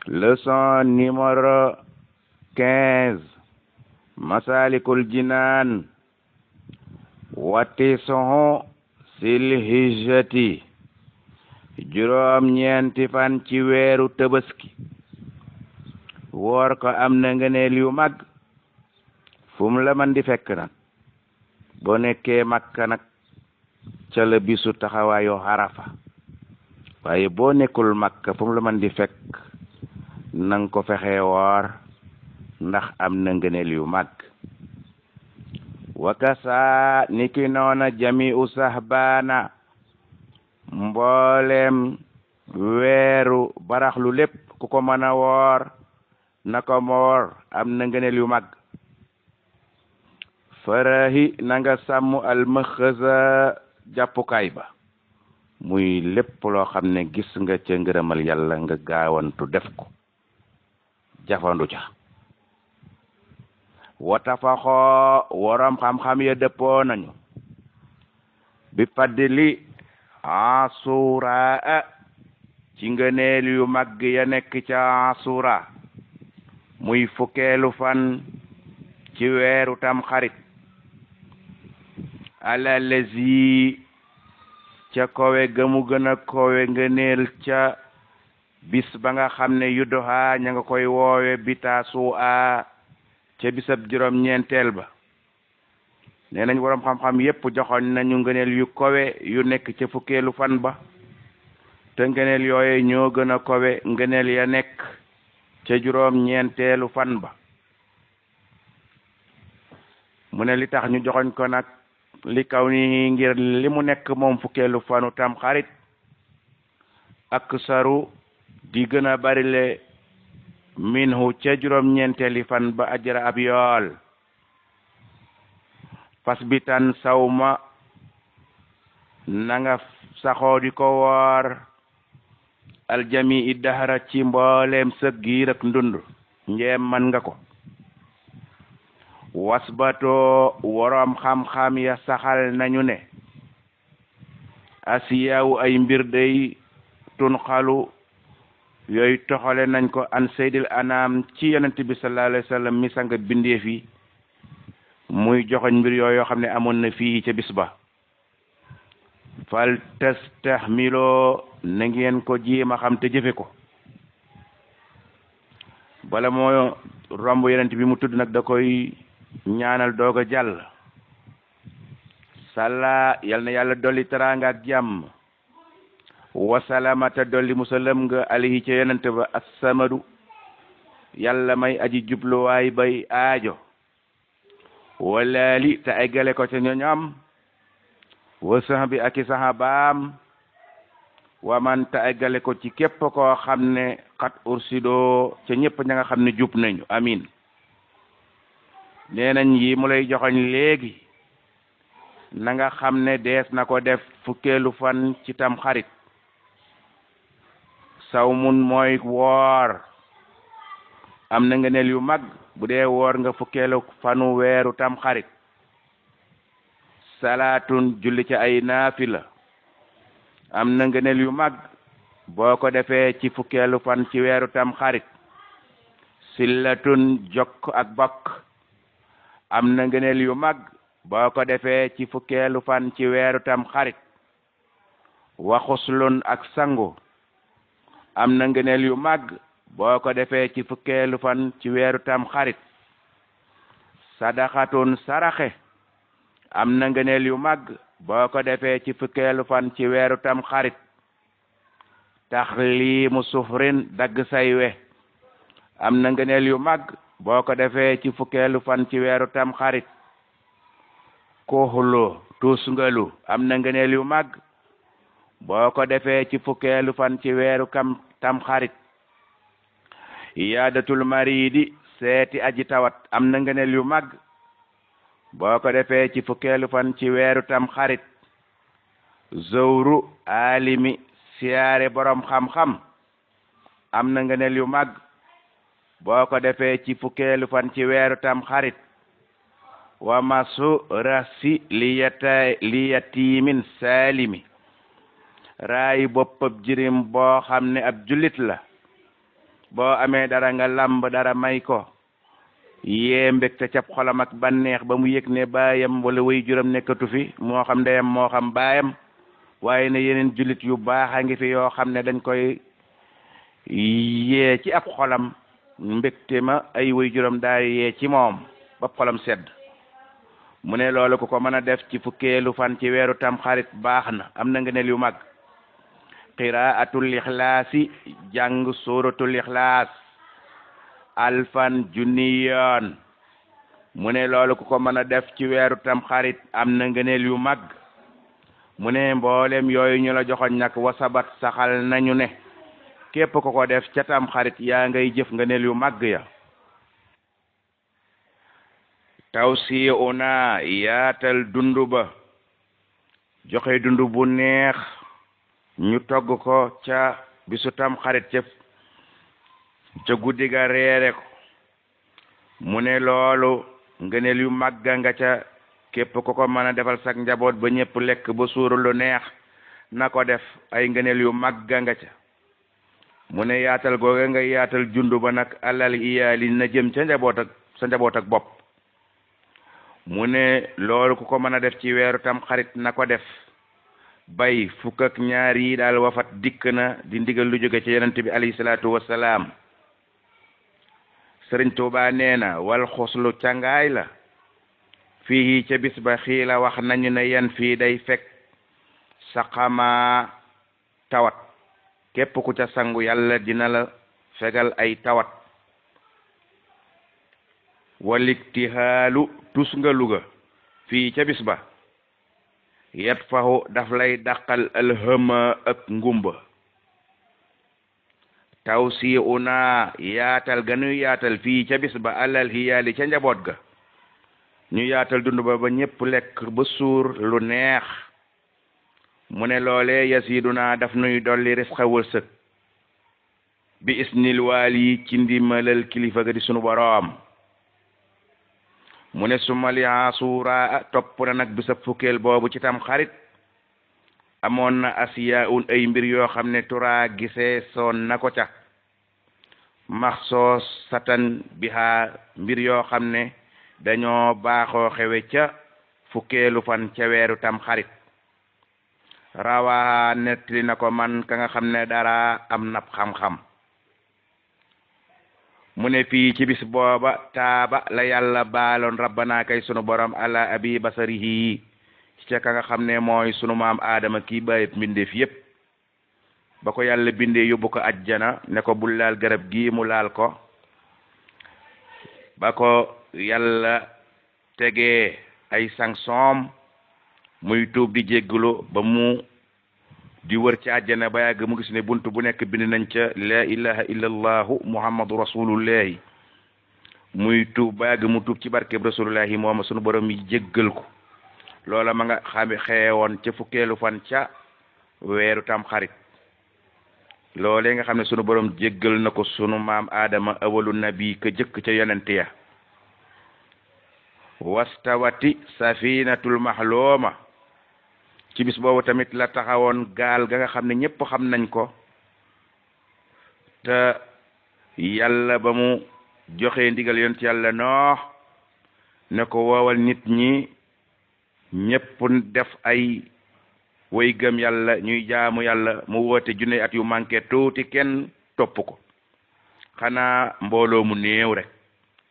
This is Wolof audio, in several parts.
leçon numéro 15 masalikul jinaan wati soho sil hijjati juróom ñeenti fan ci weeru Tabaski woor ko am na ngëneel yu mag fu mu la man di fekk nag boo nekkee Makka nag ca la bisu taxawaayu Arafa waaye boo nekkul Makka fu mu la man di fekk nang ko fexe woor ndax am na ngëneel yu mag wakasa niki noona jami'u sahbana mboolem weeru baraxlu lépp ku ko mën a woor na ko moor am na ngëneel yu mag farahi nanga sàmm almaxasa jàppukaay ba muy lépp loo xam ne gis nga ca ngërëmal yàlla nga gaawantu def ko jafandu ca watafaxoo waram xam-xam ya dëppoo nañu bi fadli asura ci ngëneel yu mag ya nekk ca asura muy fukkeelu fan ci weeru tam xarit ala lezi ca kowe gamu gën a kowe ngëneel ca bis ba nga xam ne yuddoha ña nga koy woowe bitaasu ca bisab juróom ñeenteel ba nee nañ waroom xam-xam yépp joxoñ nañu ngëneel yu kowe yu nekk ca fukkeelu fan ba te ngëneel yooye ñoo gën a kowe ngëneel ya nekk ca juróom ñeenteelu fan ba mu ne li tax ñu joxoñ ko nag li kaw ni ngir li mu nekk moom fukkeelu fanu tam xarit ak saru di gën a barile minhu ca juróom ñeenteeli fan ba ajra ab yool fas bitan sawma nanga saxoo di ko woor aljami i dahara ci mbooleem sëg giir ak ndund njeem man nga ko wasbatoo woroom xam-xam ya saxal nañu ne asiyawu ay mbir day tun xalu yooyu toxale nañ ko an seydil anam ci yonent bi sallallahu alayhi wa sallam mi sang bindeef yi muy joxoñ mbir yooyu yoo xam ne amoon na fii ca bis ba fal tastahmiloo na ngeen ko jiima xam te jëfe ko bala moo romb yonent bi mu tudd nag da koy ñaanal doog a jàll salla yal na yàlla dolli teraanga ak jàmm wasalamata dolli musalam nga alayhi ca yonent ba assamadu yàlla may aji jubluwaay bay aajo walaali te eggale ko ca ñoñam wa sahbi ak i sahabaam wa man te eggale ko ci képp koo xam ne xat ursidoo ca ñëpp ña nga xam ne jub nañu amin nee nañ yi mu lay joxoñ léegi na nga xam ne dees na ko def fukkeelu fan ci tam xarit sawmun mooy woor am na ngëneel yu mag bu dee woor nga fukkeelu fanu weeru tam xarit salaatun julli ci ay naafila am na ngëneel yu mag boo ko defee ci fukkeelu fan ci weeru tam xarit sillatun jokk ak bokk am na ngëneel yu mag boo ko defee ci fukkeelu fan ci weeru tam xarit waxuslun ak sangu am na ngëneel yu mag boo ko defee ci fukkeelu fan ci weeru tam xarit sadaxatun saraxe am na ngëneel yu mag boo ko defee ci fukkeelu fan ci weeru tam xarit taxliimu sufrin dagg say we am na ngëneel yu mag boo ko defee ci fukkeelu fan ci weeru tam xarit kuxlu tusngalu am na ngëneel yu mag boo ko defee ci fukkeelu fan ci weeru tam xarit iyaadatul maridi seeti aji tawat am na ngëneel yu mag boo ko defee ci fukkeelu fan ci weeru tam xarit zawru alimi siyaare borom xam-xam am na ngëneel yu mag boo ko defee ci fukkeelu fan ci weeru tam xarit wa masu rasi li yatimin salimi raay boppab jirim boo xam ne ab jullit la boo amee dara nga lamb dara may ko yee mbégte cap xolam ak banneex ba mu yëg ne baayam wala way juram nekkatu fi moo xam ndeyam moo xam baayam waaye ne yeneen jullit yu baax a ngi fi yoo xam ne dañ koy yee ci ab xolam mbégte ma ay way juram daa yee ci moom ba xolam sedd mu ne loolu ku ko mën a def ci fukkeelu fan ci weeru tam xarit baax na am na ngëneel yu mag qiraatul ixlaasi jàng suratul ixlaas alfan junni yoon mu ne loolu ku ko mën a def ci weeru tam xarit am na ngëneel yu mag mu ne mboolem yooyu ñu la joxoñ nag wasabat saxal nañu ne képp ko ko def ca tam xarit yaa ngay jëf ngëneel yu mag ya tawsiuna yaatal dundu ba joxe dundu bu neex ñu togg ko ca bisu tam xarit ca guddi ga reere ko mu ne loolu ngëneel yu màgga nga ca képp ko ko mën a defal sak njaboot ba ñëpp lekk ba suuru lu neex na ko def ay ngëneel yu màgga nga ca mu ne yaatal googa nga yaatal jundu ba nag alal iyaali na jëm ca sa njaboot ak bopp mu ne loolu ku ko mën a def ci weeru tam xarit na ko def bay fukk ak ñaar yi daal wafat dikk na di ndigal lu jóge ci yonent bi alayhi salaatu wassalaam sëriñ Tuubaa nee na wal xuslu cangaay la fii ca bis ba xii la wax nañu ne yan fii day fekk saqama tawat képp ku ca sangu yàlla dina la fegal ay tawat waliktihaalu tus nga luga fii ca bis ba yet faxu daf lay dàqal alhama ak ngumba taw si una yaatal ga ñu yaatal fii ca bis ba alal hiyaali ca njaboot ga ñu yaatal dund ba ba ñépp lekk ba suur lu neex mu ne loole yasiduna daf nuy dolli risqa wërsëg bi isnil waali ci ndimalal kilifa ga di sunu boroom mu ne sumali asura topp na nag bisab fukkeel boobu ci tam xarit amoon na asiya un ay mbir yoo xam ne tura gisee soon na ko ca maxsoo satan biha mbir yoo xam ne dañoo baaxoo xewe ca fukkeelu fan ca weeru tam xarit rawa nettali na ko man ka nga xam ne dara am nab xam-xam mu ne fii ci bis booba taaba la yàlla baaloon rabbana kay sunu borom ala abi basarihi ci ca ka nga xam ne mooy sunu maam aadama kii bàyyib mbindeef yépp ba ko yàlla bindee yóbbu ko ajjana ne ko bul laal garab gii mu laal ko ba ko yàlla tegee ay sanction muy tuub di jéggulu ba mu di wër ci àjjana ba yàgg mu gis ne buntu bu nekk bind nañ ca la ilaha illallahu muhammadu rasulullahi muy tuub ba yàgg mu tuub ci barkeb rasulullahi moom sunu borom yi jéggal ko loola ma nga xam xeewoon ca fukkeelu fan ca weeru tam xarit loolee nga xam ne sunu borom jéggal na ko sunu maam Adama awalu nabi ka jëkk ca yonente ya wastawati safinatul mahlooma ci bis boobu tamit la taxawoon gaal ga nga xam ne ñëpp xam nañ ko te yàlla ba mu joxe ndigal yoon ci yàlla noox ne ko woowal nit ñi ñëpp def ay way gëm yàlla ñuy jaamu yàlla mu woote junne at yu manqué tuuti kenn topp ko xanaa mbooloo mu néew rek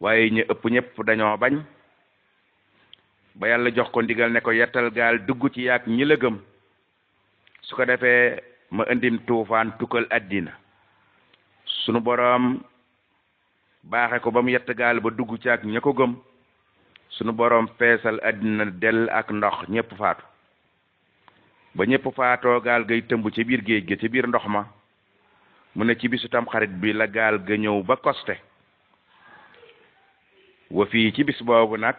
waaye ñu ëpp ñëpp dañoo bañ ba yàlla jox ko ndigal ne ko yettal gaal dugg ci yaak ñi la gëm su ko defee ma indim tuufaan tukkal addina sunu boroom baaxe ko ba mu yett gaal ba dugg ci ak ña ko gëm sunu boroom feesal addina del ak ndox ñëpp faatu ba ñëpp faatoo gaal gay tëmb ci biir géej gi ci biir ndox ma mu ne ci bisu tam xarit bi la gaal ga ñëw ba koste wa fii ci bis boobu nag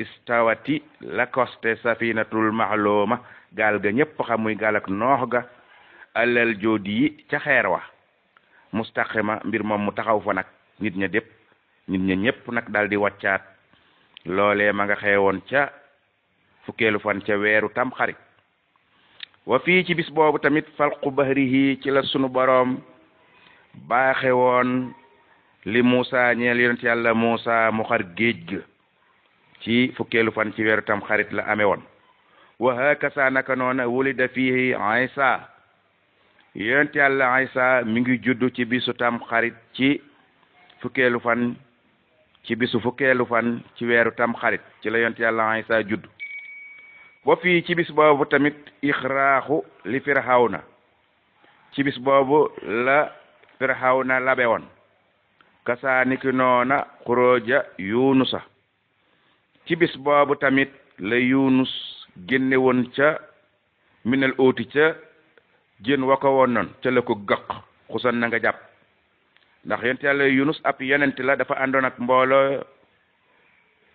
istawati la koste safinatul mahlooma gaal ga ñëpp xam muy gaal ak noox ga alal joodi yi ca xeer wa mustaqima mbir moom mu taxaw fa nag nit ña ñëpp nag daal di wàccaat loolee ma nga xeewoon ca fukkeelu fan ca weeru tam xarit wa fii ci bis boobu tamit falqu bahrihi ci la sunu boroom baaxe woon li Muusa ñeel yonent yàlla Muusa mu xar géej ga ci fukkeelu fan ci weeru tam xarit la amee woon wa hakasa naka noona wulida fihi Isa yonent yàlla Isa mi ngi juddu ci bisu tam xarit ci fukkeelu fan ci bisu fukkeelu fan ci weeru tam xarit ci la yonent yàlla Isa juddu ba fii ci bis boobu tamit ixraaxu li Firawna ci bis boobu la Firawna labe woon kasaaniki noona xuróoja Yunusa ci bis boobu tamit la Yunus génne woon ca minal óoti ca jën wa ko woon noon ca la ko gëq xusan na nga jàpp ndax yonent yàlla Yunus ab yonent la dafa àndoon ak mbooloo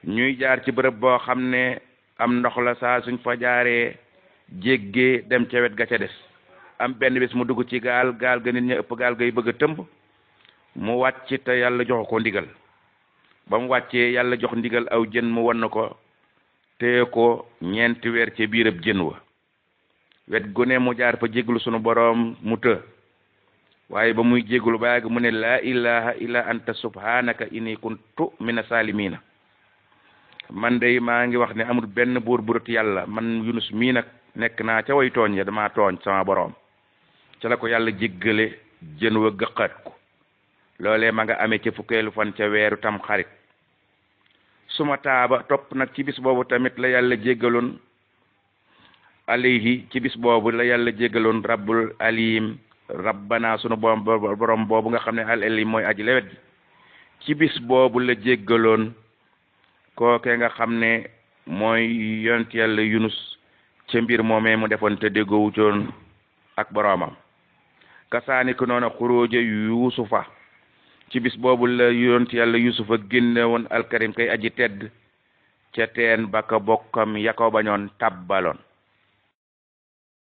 ñuy jaar ci bërëb boo xam ne am ndox la saa suñ fa jaaree jéggee dem ca wet ga ca des am benn bis mu dugg ci gaal ga nit ña ëpp gaal gay bëgg a tëmb mu wàcc te yàlla jox ko ndigal ba mu wàccee yàlla jox ndigal aw jën mu wan ko téye ko ñeenti weer ci biirab jën wa wet gu ne mu jaar fa jéglu sunu boroom mu të waaye ba muy jéglu ba yàgg mu ne laa ilaha illa anta subhanaka inni kuntu mina salimina man de maa ngi wax ne amul benn buur burut yàlla man Yunus mii nag nekk naa ca way tooñ ya dama tooñ sama boroom ca la ko yàlla jéggale jën wa gëqat ko loolee ma nga amee ca fukkeelu fan ca weeru tam xarit suma taaba topp nag ci bis boobu tamit la yàlla jéggaloon alayhi ci bis boobu la yàlla jéggaloon rabbul alim rabbana sunu borom boobu nga xam ne al alim mooy aji lewet ji ci bis boobu la jéggaloon kooke nga xam ne mooy yonent yàlla Yunus ca mbir moomee mu defoon te déggoowutoon ak boroomam kasaani ko noona xuróoja Yuusufa ci bis boobu la yonent yàlla Yuusufa génne woon alkarim kay aji tedd ca teen ba ka bokkam ya ko bañoon tabbaloon